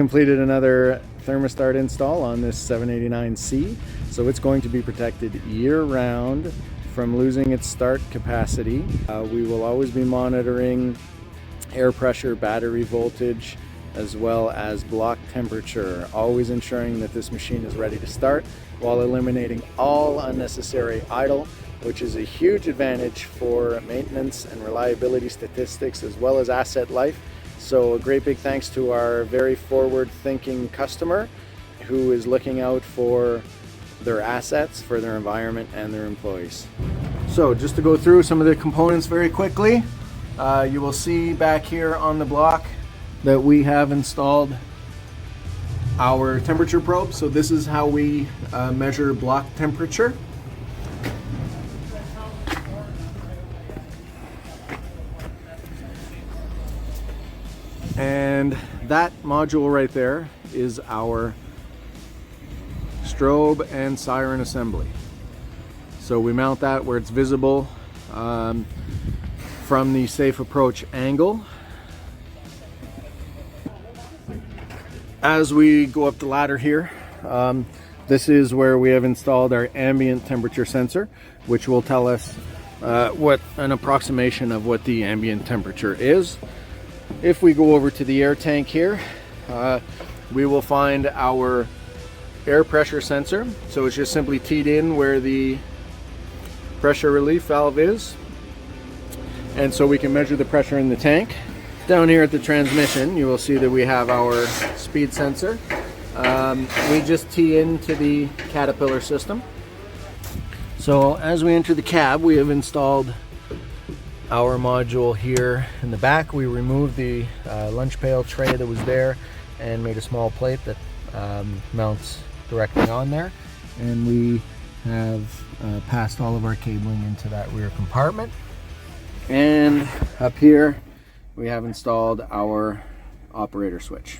Completed another ThermaStart install on this 789C, so it's going to be protected year-round from losing its start capacity. We will always be monitoring air pressure, battery voltage, as well as block temperature, always ensuring that this machine is ready to start while eliminating all unnecessary idle, which is a huge advantage for maintenance and reliability statistics as well as asset life. So a great big thanks to our very forward-thinking customer who is looking out for their assets, for their environment and their employees. So just to go through some of the components very quickly, you will see back here on the block that we have installed our temperature probe. So this is how we measure block temperature. And that module right there is our strobe and siren assembly. So we mount that where it's visible from the safe approach angle. As we go up the ladder here, this is where we have installed our ambient temperature sensor, which will tell us what an approximation of what the ambient temperature is. If we go over to the air tank here, we will find our air pressure sensor. So it's just simply teed in where the pressure relief valve is. And so we can measure the pressure in the tank. Down here at the transmission, you will see that we have our speed sensor. We just tee into the Caterpillar system. So as we enter the cab, we have installed our module here in the back. We removed the lunch pail tray that was there and made a small plate that mounts directly on there. And we have passed all of our cabling into that rear compartment. And up here, we have installed our operator switch.